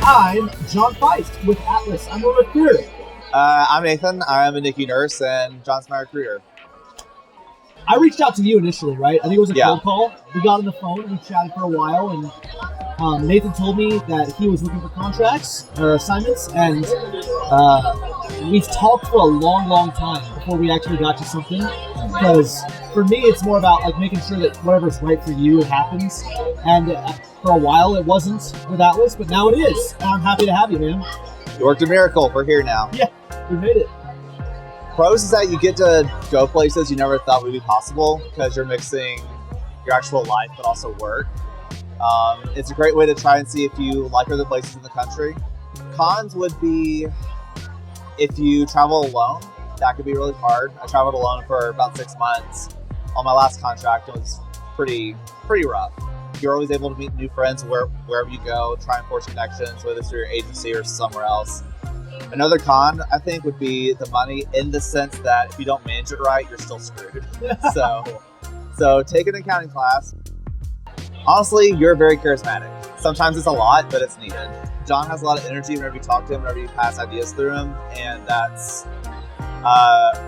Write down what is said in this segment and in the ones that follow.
I'm John Feist with Atlas. I'm a recruiter. I'm Nathan. I'm a NICU nurse, and John's my recruiter. I reached out to you initially, right? I think it was a Yeah. cold call. We got on the phone, we chatted for a while, and Nathan told me that he was looking for contracts or assignments, and we've talked for a long time before we actually got you something. Because for me, it's more about like making sure that whatever's right for you, it happens. And for a while, it wasn't with Atlas, but now it is. And I'm happy to have you, man. You worked a miracle. We're here now. Yeah, we made it. Pros is that you get to go places you never thought would be possible because you're mixing your actual life but also work. It's a great way to try and see if you like other places in the country. Cons would be if you travel alone. That could be really hard. I traveled alone for about 6 months. On my last contract, it was pretty rough. You're always able to meet new friends wherever you go, try and forge connections, whether it's through your agency or somewhere else. Another con, I think, would be the money, in the sense that if you don't manage it right, you're still screwed. So take an accounting class. Honestly, you're very charismatic. Sometimes it's a lot, but it's needed. John has a lot of energy whenever you talk to him, whenever you pass ideas through him, and that's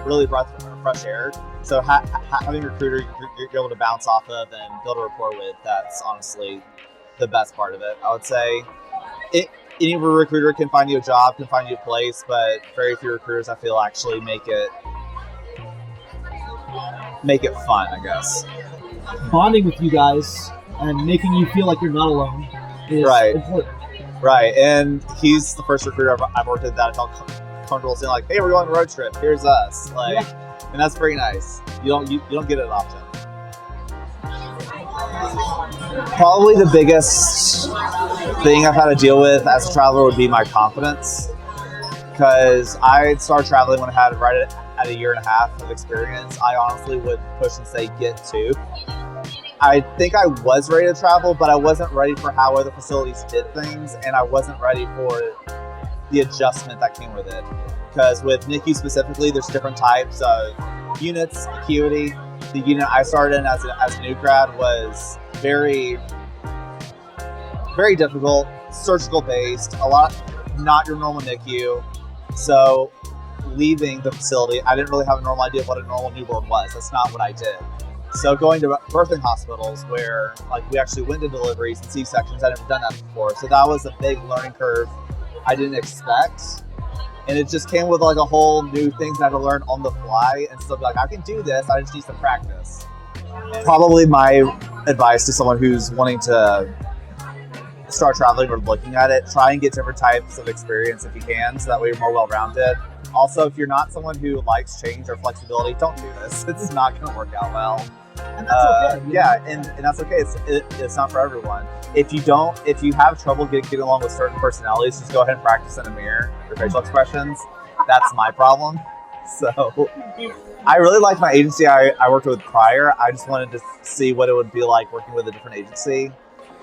really breath of fresh air. So having a recruiter you're able to bounce off of and build a rapport with, that's honestly the best part of it. I would say any recruiter can find you a job, can find you a place, but very few recruiters, I feel, actually make it fun, I guess. Bonding with you guys and making you feel like you're not alone is important. Right, and he's the first recruiter I've worked with that I felt comfortable saying, like, hey, we're going on a road trip, here's us. And that's pretty nice. You don't get it often. Probably the biggest thing I've had to deal with as a traveler would be my confidence, because I started traveling when I had right at a year and a half of experience. I honestly would push and say get 2. I think I was ready to travel, but I wasn't ready for how other facilities did things, and I wasn't ready for the adjustment that came with it. Because with NICU specifically, there's different types of units, acuity. The unit I started in as a new grad was very difficult, surgical based, a lot not your normal NICU. So leaving the facility, I didn't really have a normal idea of what a normal newborn was. That's not what I did. So going to birthing hospitals where we actually went to deliveries and C-sections, I'd never done that before. So that was a big learning curve I didn't expect. And it just came with a whole new things I had to learn on the fly and still be like, I can do this, I just need some practice. Probably my advice to someone who's wanting to start traveling or looking at it, try and get different types of experience if you can, so that way you're more well-rounded. Also, if you're not someone who likes change or flexibility, don't do this. It's not going to work out well. And that's okay. Yeah, and that's okay. It's not for everyone. If you have trouble getting along with certain personalities, just go ahead and practice in a mirror your facial expressions. That's my problem. So I really liked my agency I worked with prior. I just wanted to see what it would be like working with a different agency.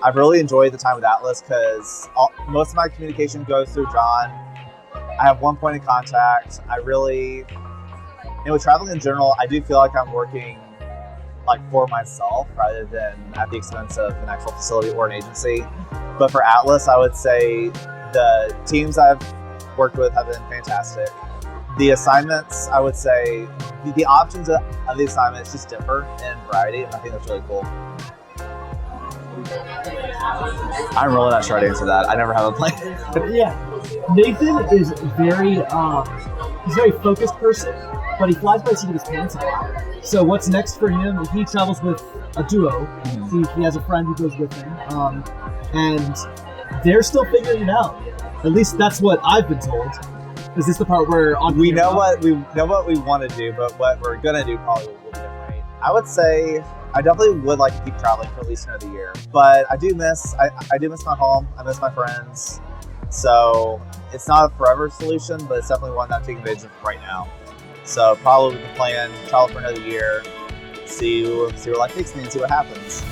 I've really enjoyed the time with Atlas because most of my communication goes through John. I have one point of contact. With traveling in general, I do feel like I'm working for myself rather than at the expense of an actual facility or an agency. But for Atlas, I would say the teams I've worked with have been fantastic. The assignments, I would say, the options of the assignments just differ in variety, and I think that's really cool. I'm really not sure how to answer that. I never have a plan. Yeah, Nathan is he's a very focused person, but he flies by the seat of his pants a lot. So what's next for him? He travels with a duo. Mm-hmm. He has a friend who goes with him, and they're still figuring it out. At least that's what I've been told. Is this the part where we know what we want to do, but what we're gonna do probably will be different. I would say I definitely would like to keep traveling for at least another year, but I do miss my home. I miss my friends. So it's not a forever solution, but it's definitely one that I'm taking advantage of right now. So probably the plan, travel for another year, see where life takes me and see what happens.